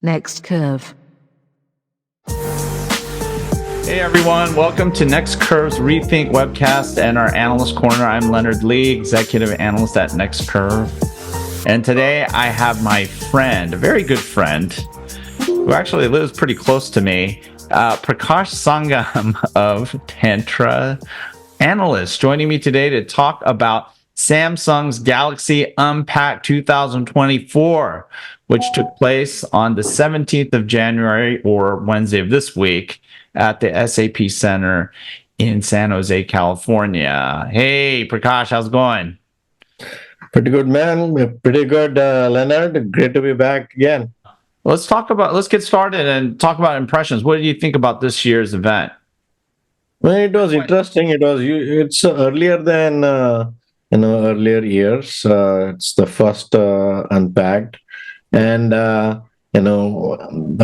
Next Curve. Hey everyone, welcome to Next Curve's Rethink webcast and our Analyst Corner. I'm Leonard Lee, Executive Analyst at Next Curve. And today I have my friend, a very good friend, who actually lives pretty close to me, Prakash Sangam of Tantra, Analyst, joining me today to talk about Samsung's Galaxy Unpacked 2024, which took place on the 17th of January, or Wednesday of this week, at the SAP Center in San Jose, California. Hey, Prakash, how's it going? Pretty good, man. Pretty good, Leonard. Great to be back again. Let's get started and talk about impressions. What do you think about this year's event? Well, it was interesting. It's earlier than earlier years. It's the first Unpacked, and the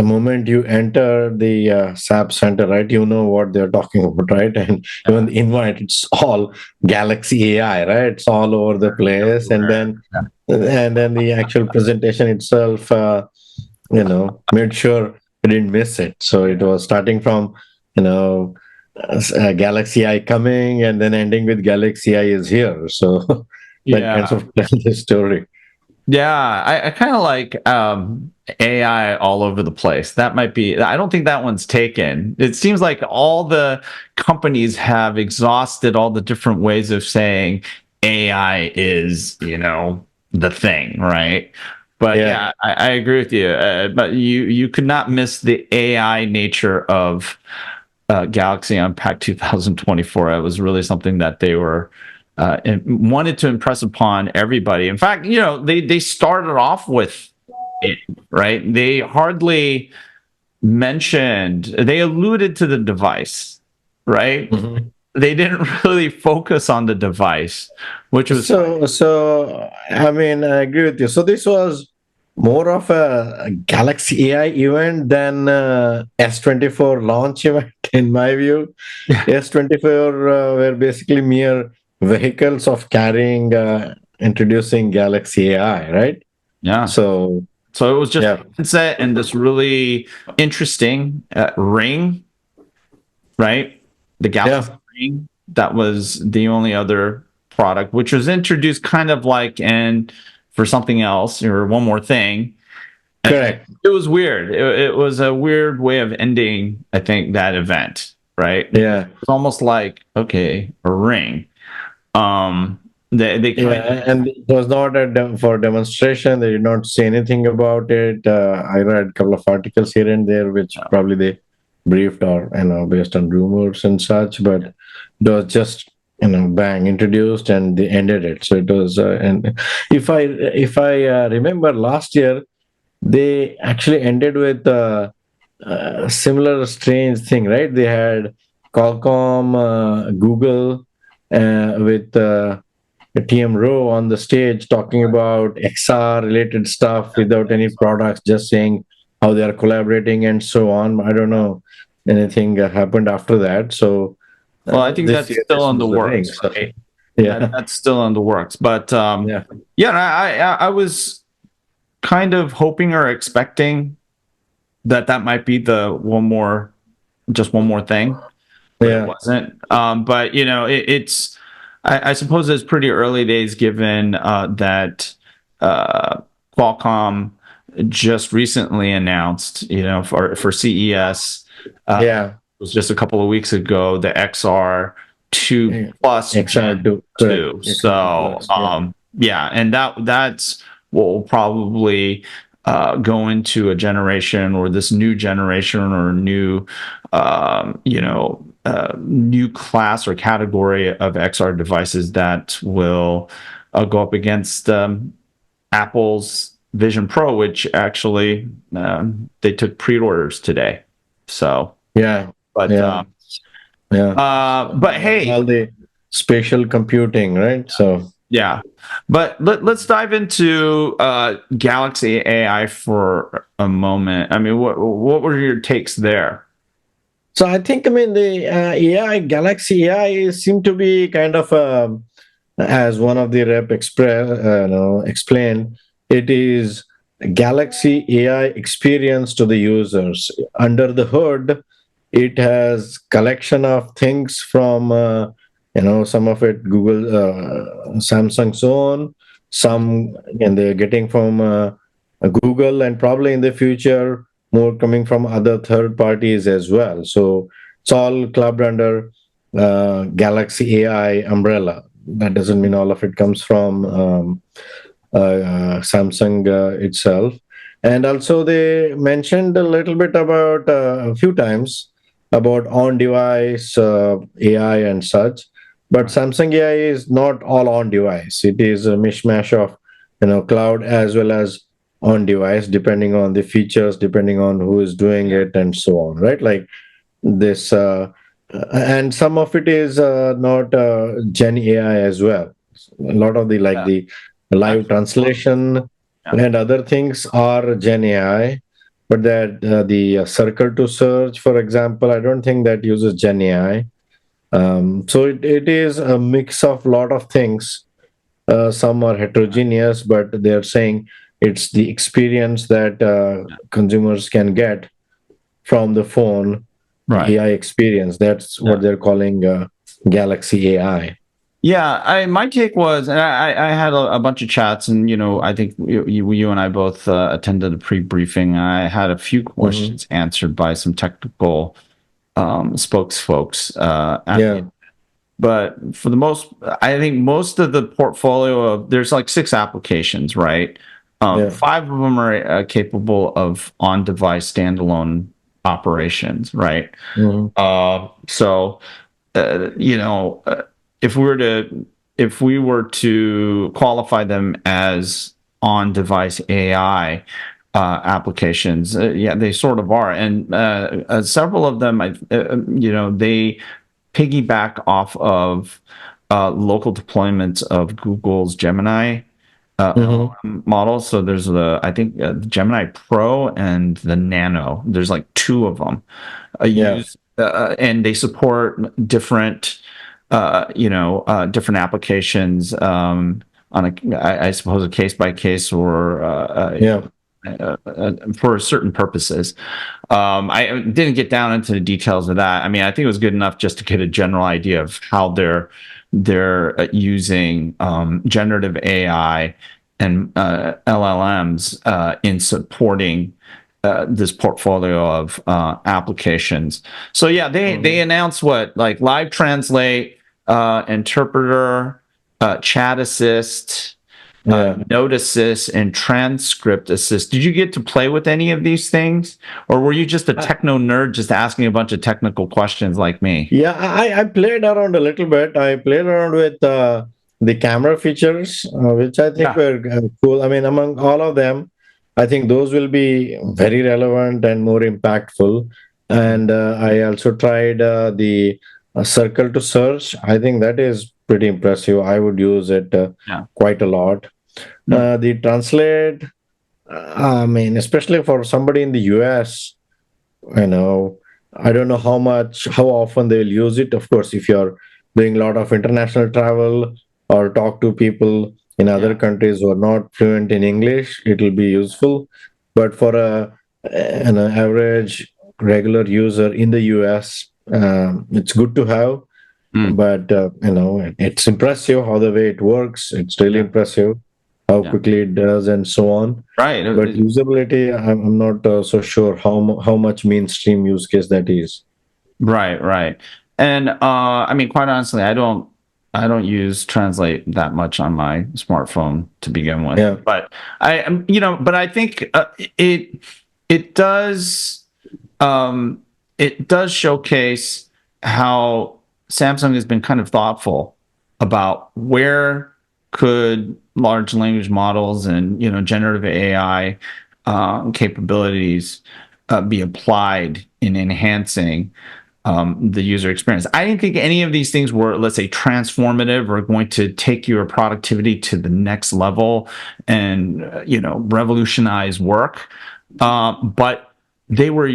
moment you enter the SAP Center, right, you know what they're talking about, right? And even the invite, it's all Galaxy AI, right? It's all over the place, and then the actual presentation itself, made sure we didn't miss it. So it was starting from Galaxy I coming, and then ending with Galaxy I is here. So that kind of tells the story. Yeah, I kind of like AI all over the place. That might be, I don't think that one's taken. It seems like all the companies have exhausted all the different ways of saying AI is, the thing, right? But yeah, I agree with you. But you could not miss the AI nature of Galaxy Unpacked 2024. It was really something that they were wanted to impress upon everybody. In fact, they started off with it, right? They hardly they alluded to the device, right? Mm-hmm. They didn't really focus on the device, which was so. I mean, I agree with you. So this was more of a Galaxy AI event than S24 launch event, in my view. S24 were basically mere vehicles of carrying, introducing Galaxy AI, right? Yeah. So it was just a headset and this really interesting ring, right? The Galaxy ring. That was the only other product, which was introduced kind of like for something else or one more thing. Correct. It was weird. It was a weird way of ending, I think, that event, right? Yeah. It's almost like, okay, a ring. And it was not for demonstration. They did not say anything about it. I read a couple of articles here and there, which probably they briefed or based on rumors and such. But it was just bang, introduced, and they ended it. So it was. And if I remember last year, they actually ended with a similar strange thing, right? They had Qualcomm, Google, with TM Rowe on the stage talking about XR related stuff without any products, just saying how they are collaborating and so on. I don't know anything happened after that. So, well, I think that's still in the works. So, right? Yeah, that's still in the works. But I was kind of hoping or expecting that might be the one more thing. But it wasn't. But it's. I suppose it's pretty early days, given that Qualcomm just recently announced, for CES, it was just a couple of weeks ago, the XR2 Plus XR2. So, and that's what will probably go into a generation, or this new generation, or new, new class or category of XR devices that will go up against Apple's Vision Pro, which actually they took pre-orders today. So but hey, all the spatial computing, right? So but let's dive into Galaxy AI for a moment. I mean, what were your takes there? So I think, the AI, Galaxy AI seemed to be kind of, as one of the rep explained, it is Galaxy AI experience to the users. Under the hood, it has collection of things from some of it Google, Samsung's own, some, and they're getting from Google, and probably in the future more coming from other third parties as well. So it's all clubbed under Galaxy AI umbrella. That doesn't mean all of it comes from Samsung itself. And also, they mentioned a little bit about a few times about on-device AI and such. But Samsung AI is not all on-device. It is a mishmash of cloud as well as on-device, depending on the features, depending on who is doing it, and so on. Right? Like this, and some of it is not Gen AI as well. A lot of the like Yeah. the live translation and other things are Gen AI, but that the circle to search, for example, I don't think that uses Gen AI. So it is a mix of lot of things. Some are heterogeneous, but they're saying it's the experience that consumers can get from the phone, Right. AI experience. That's what they're calling Galaxy AI. Yeah, my take was, and I had a bunch of chats, and I think you and I both attended a pre-briefing. I had a few questions answered by some technical spokesfolks. Yeah. But for the most, I think most of the portfolio of there's like 6 applications, right? 5 of them are capable of on-device standalone operations, right? So if we were to qualify them as on-device AI applications, yeah, they sort of are, and several of them, they piggyback off of local deployments of Google's Gemini models. So there's I think Gemini Pro and the Nano. There's like 2 of them. And they support different, different applications on I suppose a case by case or for certain purposes. I didn't get down into the details of that. I mean, I think it was good enough just to get a general idea of how they're using generative AI and LLMs in supporting this portfolio of applications. So yeah, they announced what, like live translate, interpreter, chat assist, note assist, and transcript assist. Did you get to play with any of these things, or were you just a techno nerd just asking a bunch of technical questions like me? Yeah, I played around a little bit. I played around with the camera features, which I think were cool. I mean, among all of them, I think those will be very relevant and more impactful. And I also tried the circle to search. I think that is pretty impressive. I would use it quite a lot. The translate, I mean, especially for somebody in the US, you know, I don't know how often they'll use it. Of course, if you're doing a lot of international travel or talk to people in other countries who are not fluent in English, it will be useful. But for an average regular user in the US, it's good to have. But it's impressive how the way it works. It's really impressive how quickly it does and so on. Right. But usability, I'm not so sure how much mainstream use case that is. Right. And I mean, quite honestly, I don't use Translate that much on my smartphone to begin with. Yeah. But but I think it does showcase how Samsung has been kind of thoughtful about where could large language models and generative AI capabilities be applied in enhancing the user experience. I didn't think any of these things were, let's say, transformative or going to take your productivity to the next level and revolutionize work. But they were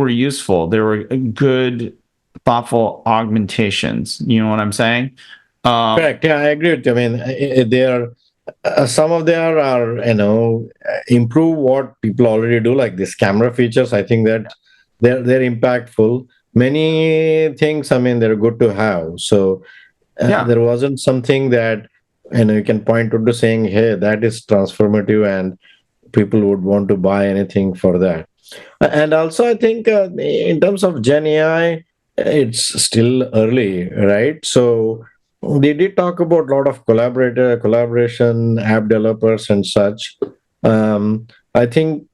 useful. They were good, thoughtful augmentations. You know what I'm saying? Correct. Yeah, I agree with you. I mean, they are Some of them are, improve what people already do, like this camera features. I think that they're impactful. Many things, I mean, they're good to have. So Yeah. there wasn't something that you can point to saying, hey, that is transformative, and people would want to buy anything for that. And also, I think in terms of Gen AI, it's still early, right? So they did talk about a lot of collaboration, app developers, and such. I think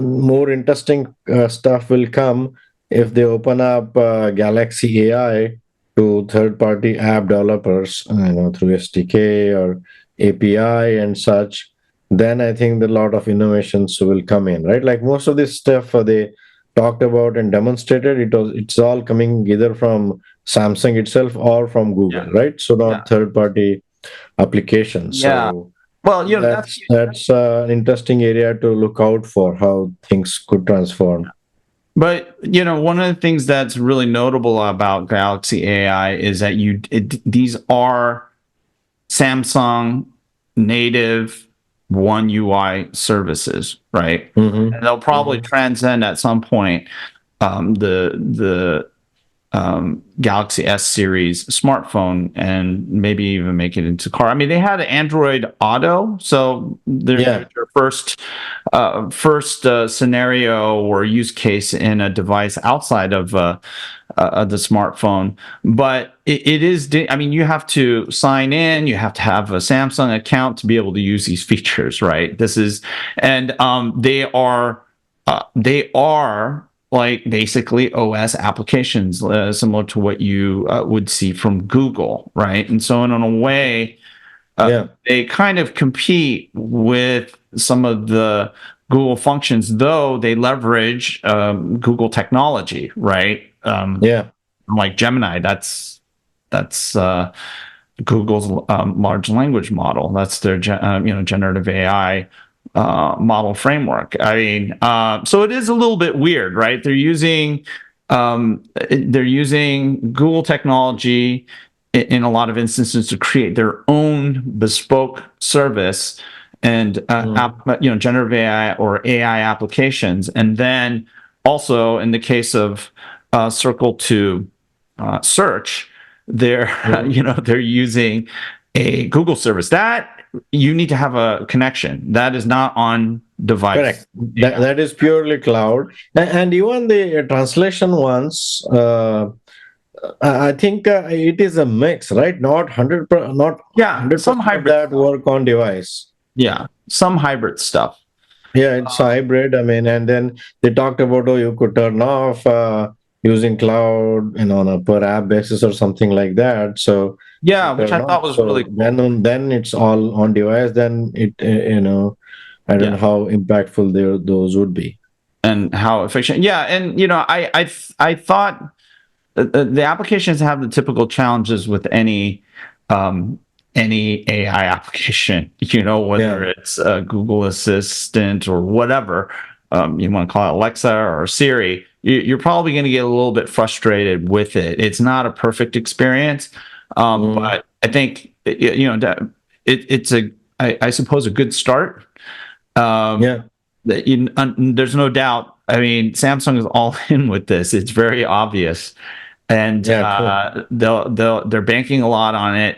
more interesting stuff will come if they open up Galaxy AI to third-party app developers, through SDK or API and such. Then I think a lot of innovations will come in, right? Like most of this stuff they talked about and demonstrated, it's all coming either from Samsung itself or from Google, Yeah. right? So Yeah. not third party applications. Yeah. So Well, that's that's an interesting area to look out for, how things could transform. but one of the things that's really notable about Galaxy AI is that these are Samsung native One UI services, right? Hmm. And they'll probably Hmm. transcend at some point the Galaxy S series smartphone and maybe even make it into car. I mean, they had Android Auto, so there's Yeah. your first scenario or use case in a device outside of the smartphone. But it is, I mean, you have to sign in, you have to have a Samsung account to be able to use these features, right? And they are like basically OS applications, similar to what you would see from Google, right? And so, in a way, Yeah. they kind of compete with some of the Google functions, though they leverage Google technology, right? Yeah. Like Gemini, that's Google's large language model. That's their generative AI model framework. I mean, so it is a little bit weird, right? They're using Google technology in a lot of instances to create their own bespoke service and Mm. generative AI or AI applications, and then also in the case of Circle to search, they're Mm. they're using a Google service that you need to have a connection that is not on device. Correct. That is purely cloud. And even the translation ones, I think it is a mix, right? Not Yeah, some 100% of hybrid that stuff. work on device. Yeah, some hybrid stuff. Yeah, it's hybrid. I mean, and then they talked about, you could turn off using cloud, on a per app basis or something like that. So Yeah, you which I turn thought off. was really So cool. then it's all on device. Then I don't know Yeah, how impactful those would be. and how efficient. Yeah, and I thought the applications have the typical challenges with um, any AI application. Whether Yeah. it's a Google Assistant or whatever you want to call it, Alexa or Siri. You're probably going to get a little bit frustrated with it. It's not a perfect experience, Mm. but I think it's I suppose a good start. Um, Yeah. there's no doubt. I mean, Samsung is all in with this. It's very obvious, and Yeah. True. they're banking a lot on it.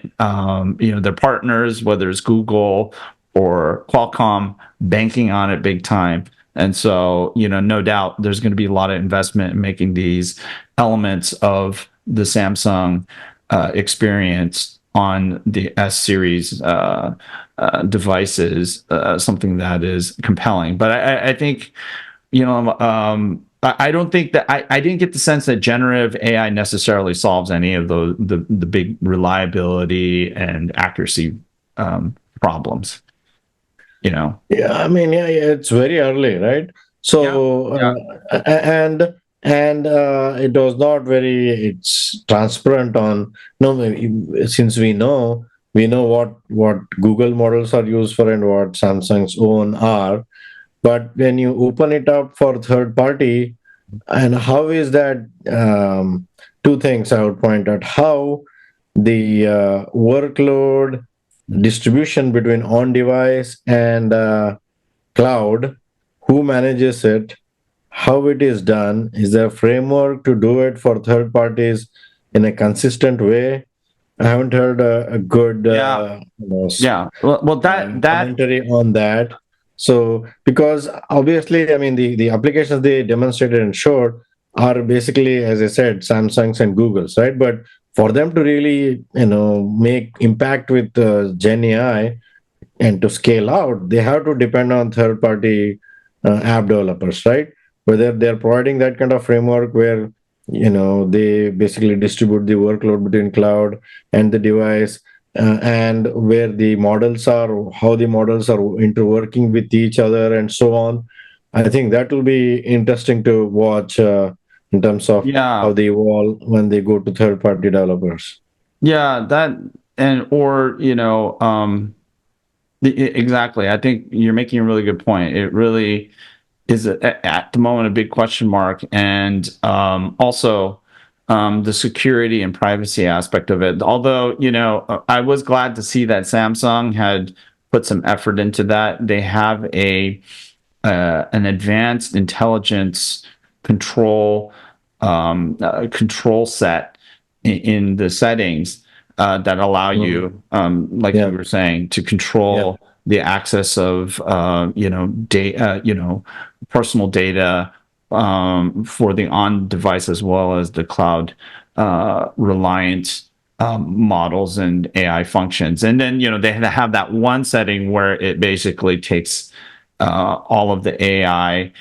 Their partners, whether it's Google or Qualcomm, banking on it big time. And so, no doubt there's going to be a lot of investment in making these elements of the Samsung experience on the S series devices something that is compelling. But I think, I don't think that I didn't get the sense that generative AI necessarily solves any of the big reliability and accuracy problems. Yeah, I mean, yeah, it's very early, right? Yeah. So, Yeah. and it was not very. It's transparent on. No, since we know what Google models are used for and what Samsung's own are. But when you open it up for third party, and how is that? Two things I would point out: how the workload distribution between on-device and cloud, who manages it, how it is done, is there a framework to do it for third parties in a consistent way? I haven't heard a good Yeah. Yeah. Well, that commentary on that. So, because obviously, I mean, the applications they demonstrated and showed are basically, as I said, Samsung's and Google's, right? But for them to really, make impact with Gen AI and to scale out, they have to depend on third-party app developers, right? Whether they're providing that kind of framework where they basically distribute the workload between cloud and the device, and where the models are, how the models are interworking with each other, and so on. I think that will be interesting to watch in terms of yeah. how they evolve when they go to third-party developers. Yeah, that and or exactly. I think you're making a really good point. It really is at the moment a big question mark, and also the security and privacy aspect of it. Although I was glad to see that Samsung had put some effort into that. They have an advanced intelligence control control set in the settings that allow you, like Yeah. you were saying, to control the access of data, personal data for the on device as well as the cloud reliant models and AI functions. And then they have that one setting where it basically takes all of the AI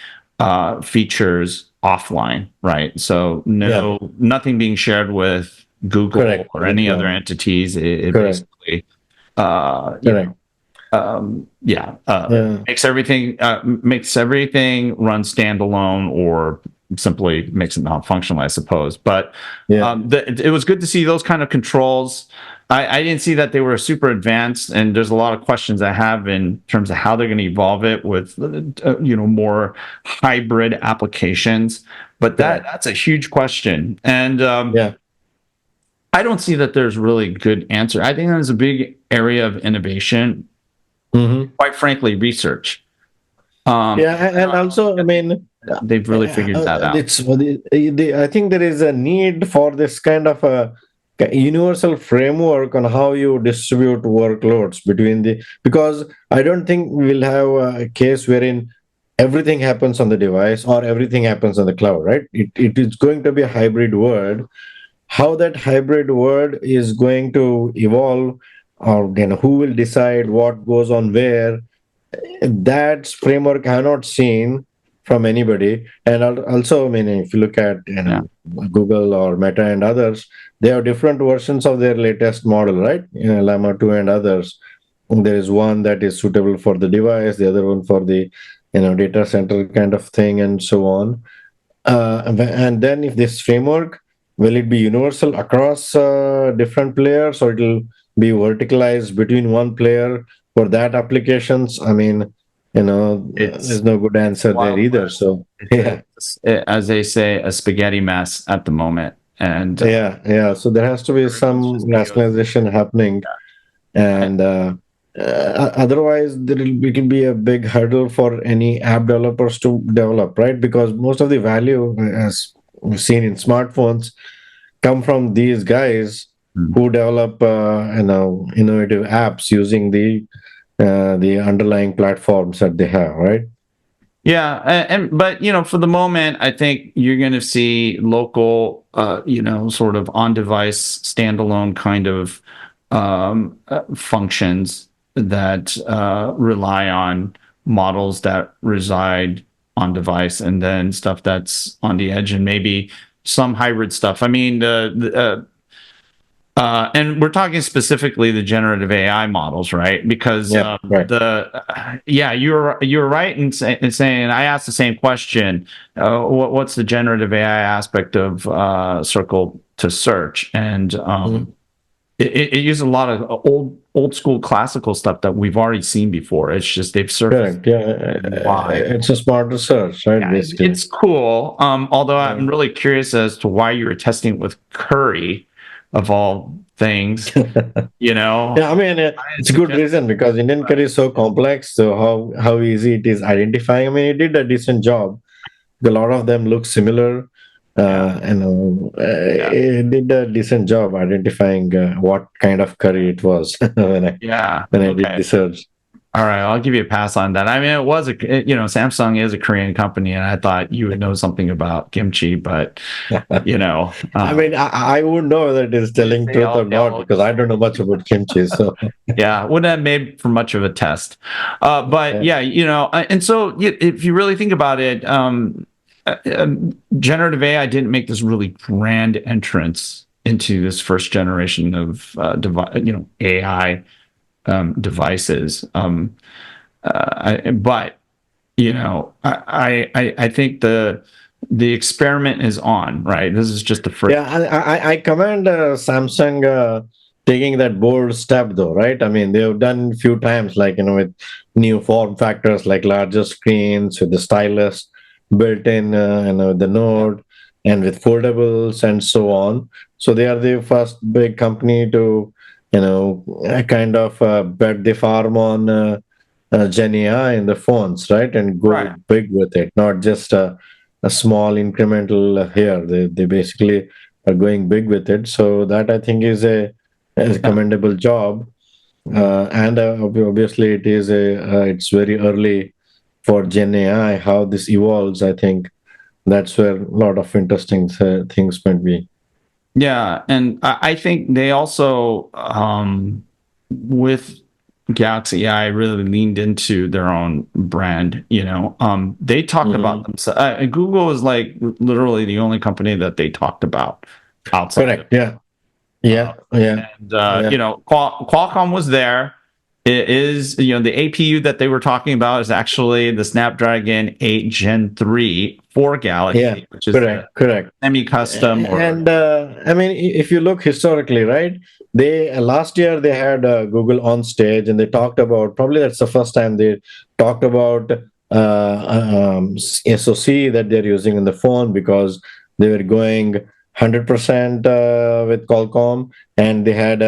features offline, right? So nothing being shared with Google Correct. or any other entities. It Correct. basically, Correct. Yeah. makes everything run standalone or simply makes it non-functional, I suppose. But Yeah. it was good to see those kind of controls. I didn't see that they were super advanced, and there's a lot of questions I have in terms of how they're going to evolve it with more hybrid applications. But that's a huge question, and Yeah. I don't see that there's really good answer. I think there's a big area of innovation, Mm-hmm. quite frankly, research. And also, I mean, They've really figured that out. I think there is a need for this kind of a universal framework on how you distribute workloads between because I don't think we'll have a case wherein everything happens on the device or everything happens on the cloud, right? It is going to be a hybrid world. How that hybrid world is going to evolve, or who will decide what goes on where, that framework I have not seen from anybody. And also, I mean, if you look at Yeah. Google or Meta and others, they have different versions of their latest model, right? Llama 2 and others. There is one that is suitable for the device, the other one for the data center kind of thing, and so on. And then if this framework, will it be universal across different players, or it'll be verticalized between one player for that applications? I mean, there's no good answer there either. So As they say, a spaghetti mess at the moment. And yeah. So there has to be everyone's some just rationalization happening, and otherwise it can be a big hurdle for any app developers to develop, right? Because most of the value, as we've seen in smartphones, come from these guys who develop innovative apps using the underlying platforms that they have, right? Yeah, but for the moment, I think you're going to see local, sort of on-device, standalone kind of functions that rely on models that reside on device, and then stuff that's on the edge, and maybe some hybrid stuff. I mean, and we're talking specifically the generative AI models, right? Because Right. you're right in saying I asked the same question. What's the generative AI aspect of Circle to Search? And it uses a lot of old school classical stuff that we've already seen before. It's just they've surfaced. Correct. Yeah. It's a smart research, right? Yeah, Basically. it's cool. Although I'm really curious as to why you were testing it with Curry of all things, you know. Yeah, I mean, it's a good reason because Indian curry is so complex. So how easy it is identifying. I mean, he did a decent job. A lot of them look similar. Yeah, yeah, He did a decent job identifying what kind of curry it was yeah. when I did Okay. the search. All right, I'll give you a pass on that. I mean, Samsung is a Korean company, and I thought you would know something about kimchi, but I mean, I wouldn't know whether it is telling truth or they not all, because I don't know much about kimchi. So yeah, wouldn't have made for much of a test. But yeah, yeah, and so if you really think about it, generative AI didn't make this really grand entrance into this first generation of AI devices. But I think the experiment is on, right? This is just the first. yeah, I commend Samsung taking that bold step, though, right? I mean, they have done a few times, like with new form factors like larger screens with the stylus built in, the Note, and with foldables and so on. So they are the first big company to, kind of bet the farm on Gen AI in the phones, right, and go Right. big with it, not just a small incremental here. They basically are going big with it. So that I think is a Yeah. commendable job. And obviously it's very early for Gen AI. How this evolves, I think that's where a lot of interesting things might be. Yeah, and I think they also, with Galaxy AI, really leaned into their own brand. They talked about Mhm. themselves. Google is like literally the only company that they talked about outside of. Correct. Yeah. Yeah. Yeah. And Yeah. Qualcomm was there. It is, the APU that they were talking about is actually the Snapdragon 8 Gen 3 for Yeah. Galaxy, which is the Correct. Correct. semi-custom or And I mean, if you look historically, right? They last year they had Google on stage, and they talked about, probably that's the first time they talked about SoC that they're using in the phone, because they were going 100% with Qualcomm, and they had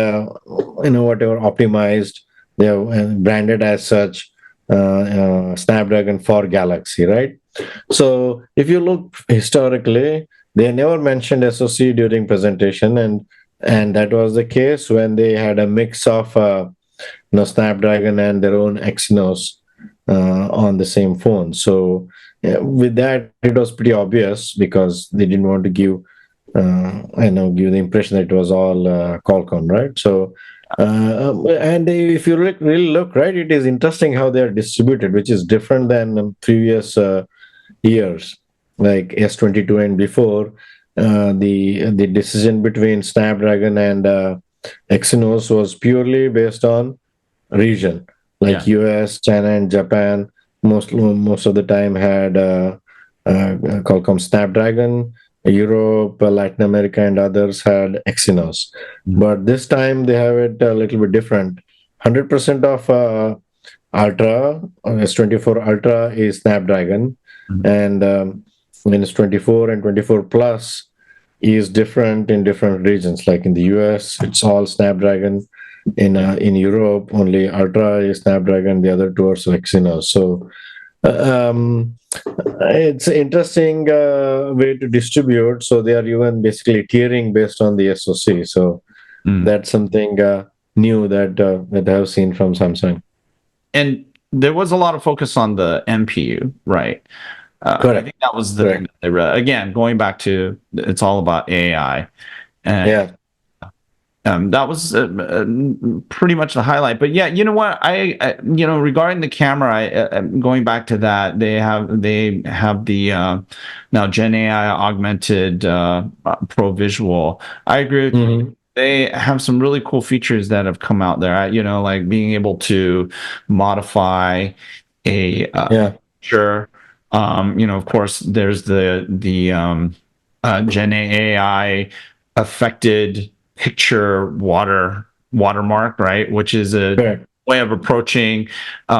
whatever optimized, they are branded as such, Snapdragon for Galaxy, right? So if you look historically, they never mentioned SoC during presentation, and that was the case when they had a mix of Snapdragon and their own Exynos on the same phone. So with that, it was pretty obvious because they didn't want to give the impression that it was all Qualcomm, right? So. And if you really look, right, it is interesting how they are distributed, which is different than previous years like S22 and before. The decision between Snapdragon and Exynos was purely based on region, like yeah. US, China, and Japan. Most of the time had Qualcomm Snapdragon. Europe, Latin America, and others had Exynos. Mhm. But this time they have it a little bit different. 100% of Ultra, S24 Ultra is Snapdragon, Mhm. and S24 and 24 Plus is different in different regions. Like in the US, it's all Snapdragon. In Europe, only Ultra is Snapdragon. The other two are Exynos. So it's an interesting way to distribute. So they are even basically tiering based on the SoC. So Mm. that's something new that I have seen from Samsung. And there was a lot of focus on the MPU, right? I Correct. think that was the thing Correct. that they read. Again, going back to it's all about AI, and Yeah. that was pretty much the highlight. But yeah, you know what? Regarding the camera, going back to that, they have the now Gen AI augmented ProVisual. I agree with you. Mhm. They have some really cool features that have come out there. Like being able to modify a Yeah. picture. Of course, there's the Gen AI affected picture watermark, right? Which is a Correct. way of approaching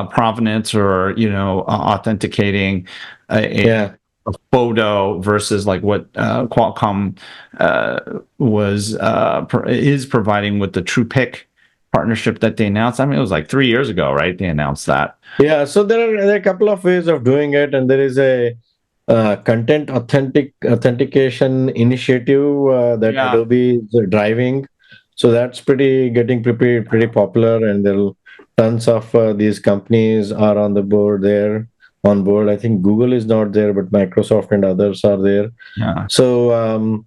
provenance or authenticating a Yeah. photo versus like what Qualcomm is providing with the TruePic partnership that they announced. I mean, it was like 3 years ago, right? They announced that. Yeah, so there are a couple of ways of doing it, and there is a content authentication initiative that Yeah. Adobe is driving. So that's pretty popular, and there are tons of these companies are on the board there on board. I think Google is not there, but Microsoft and others are there. Yeah. So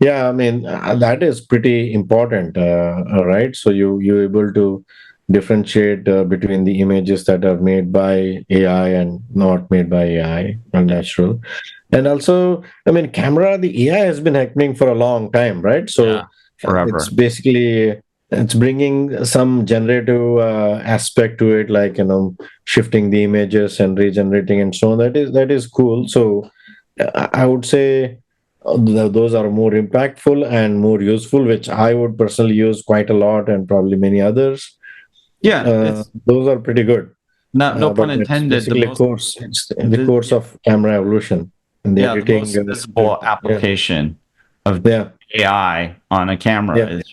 yeah, I mean that is pretty important, right? So you're able to differentiate between the images that are made by AI and not made by AI or natural. And also, I mean, the AI has been happening for a long time, right? Yeah. So it's Forever. basically it's bringing some generative aspect to it, like shifting the images and regenerating and so on. That is cool. So I would say those are more impactful and more useful, which I would personally use quite a lot, and probably many others. Yeah. It's Those are pretty good. not, no pun But that's intended. The basically most course. It's the course of camera evolution and the yeah, the editing. most visible Yeah, application of yeah, AI on a camera yeah. is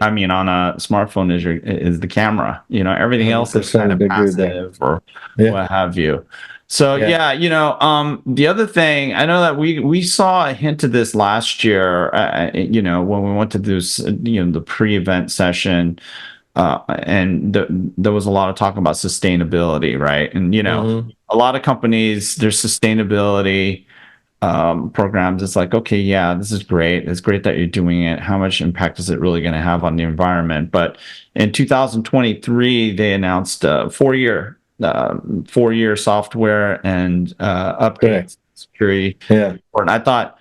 I mean, on a smartphone is the camera. Everything else is kind 100% of agree with that. passive or Yeah, what have you. So yeah. yeah, the other thing I know that we saw a hint of this last year. When we went to this, the pre-event session, and there was a lot of talk about sustainability, right? And Hmm. a lot of companies, their sustainability programs, it's like, okay, yeah, this is great, it's great that you're doing it, how much impact is it really going to have on the environment? But in 2023 they announced a 4-year software and Correct. updates security Yeah. report. And I thought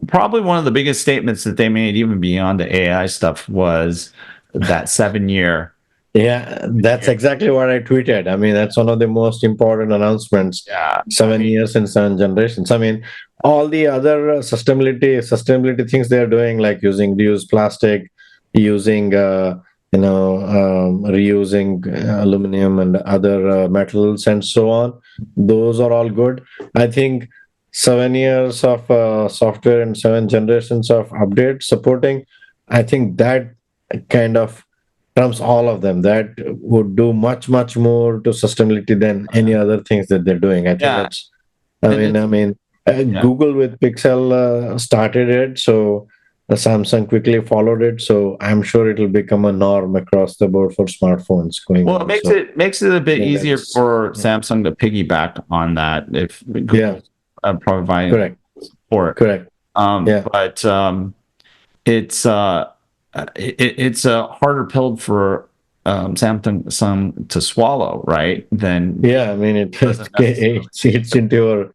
probably one of the biggest statements that they made, even beyond the AI stuff, was that 7-year. Yeah, that's exactly what I tweeted. I mean, that's one of the most important announcements. Yeah, I 7 years and 7 generations. I mean, all the other sustainability things they are doing, like using reused plastic, using reusing aluminum and other metals and so on. Those are all good. I think 7 years of software and 7 generations of update supporting. I think that kind of trumps all of them. That would do much more to sustainability than any other things that they're doing. I think yeah, that's. I and mean, it's I mean, yeah. Google with Pixel started it, so Samsung quickly followed it. So I'm sure it'll become a norm across the board for smartphones going Well, it on. makes So it a I bit think easier that's for Samsung to piggyback on that if yeah, Google's providing correct, support. correct. Yeah, But it's it's a harder pill for Samsung to swallow, right? Than yeah. I mean, doesn't necessarily. it's into your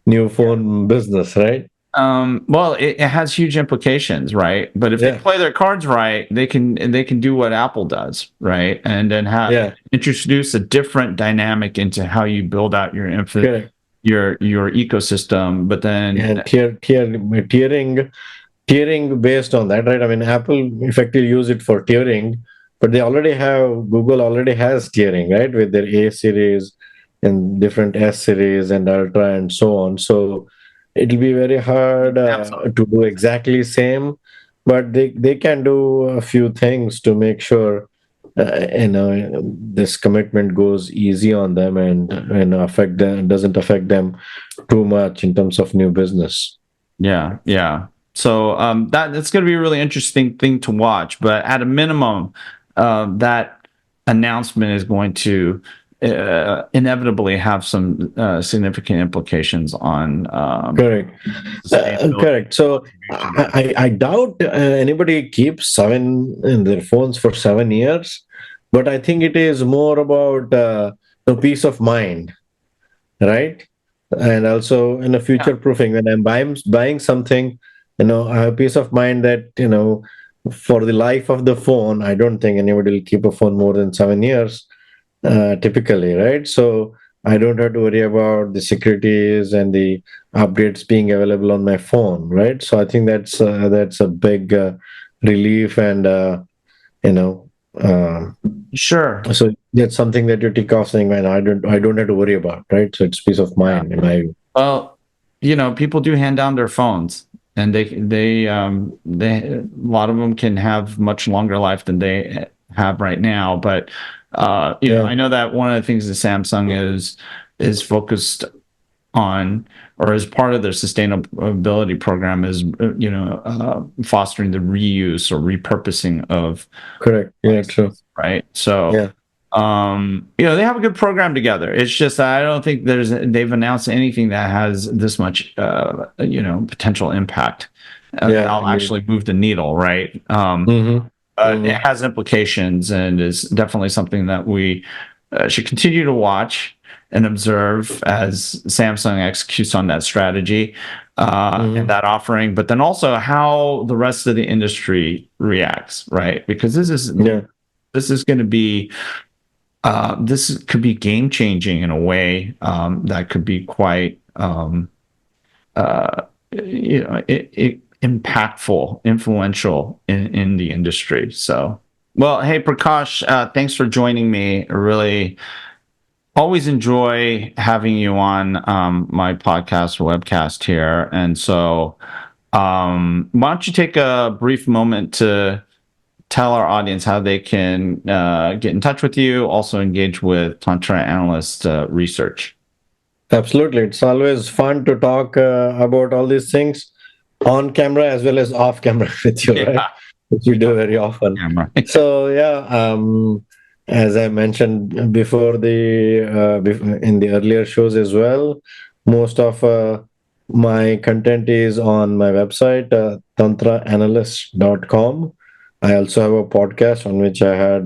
new phone business, right? Well, it has huge implications, right? But if they Yeah, play their cards right, they can do what Apple does, right? And then yeah, introduce a different dynamic into how you build out correct. your ecosystem. But And then tiering based on that, right? I mean, Apple effectively use it for tiering, but Google already has tiering, right, with their A series and different S series and Ultra and so on. So it'll be very hard Samsung, to do exactly same, but they can do a few things to make sure this commitment goes easy on them and affect them doesn't affect them too much in terms of new business. yeah. So that's going to be a really interesting thing to watch. But at a minimum, that announcement is going to inevitably have some significant implications on Correct. sustainability Correct. So contributions. I doubt anybody keeps seven in their phones for 7 years, but I think it is more about the peace of mind, right? And also in a Yeah, future proofing. When I'm buying something, I have peace of mind that for the life of the phone, I don't think anybody will keep a phone more than 7 years typically, right? So I don't have to worry about the securities and the updates being available on my phone, right? So I think that's a big relief, and you know, uh, sure. so that's something that you tick off saying, "Man, I don't have to worry about," right? So it's peace of Yeah. mind in my view. Well, people do hand down their phones, and a lot of them can have much longer life than they have right now. But I know that one of the things that Samsung is focused on, or as part of their sustainability program, is fostering the reuse or repurposing of Correct. Yeah, true. right. So Yeah. they have a good program together. It's just that I don't think they've announced anything that has this much potential impact that'll actually move the needle, right? It has implications and is definitely something that we should continue to watch and observe as Samsung executes on that strategy and that offering, but then also how the rest of the industry reacts, right? Because this is going to be this could be game changing in a way that could be quite impactful, influential in the industry. So, well, hey Prakash, thanks for joining me. I really always enjoy having you on my podcast or webcast here. And so, why don't you take a brief moment to tell our audience how they can get in touch with you, also engage with Tantra Analyst research. Absolutely. It's always fun to talk about all these things on camera as well as off camera with you, right? Which we do very often. So, as I mentioned before in the earlier shows as well, most of my content is on my website, tantraanalyst.com. I also have a podcast on which I had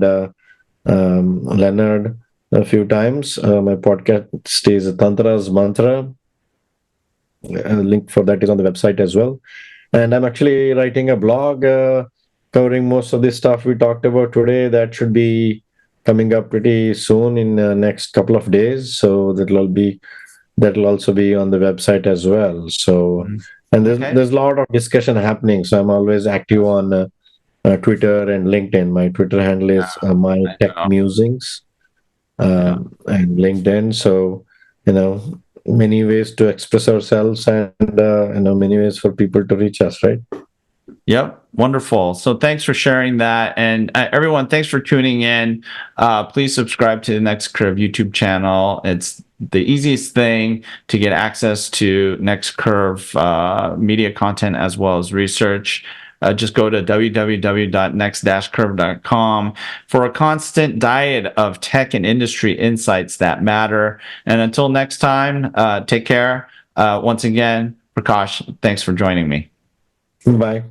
Leonard a few times. My podcast is Tantra's Mantra. A link for that is on the website as well. And I'm actually writing a blog covering most of this stuff we talked about today. That should be coming up pretty soon in the next couple of days. So that'll also be on the website as well. So, and there's a lot of discussion happening. So I'm always active on Twitter and LinkedIn. My Twitter handle is my tech musings and LinkedIn. So, many ways to express ourselves and many ways for people to reach us, right? Yep. Wonderful. So thanks for sharing that. And everyone, thanks for tuning in. Please subscribe to the Next Curve YouTube channel. It's the easiest thing to get access to Next Curve media content as well as research. Just go to www.next-curve.com for a constant diet of tech and industry insights that matter. And until next time, take care. Once again, Prakash, thanks for joining me. Bye.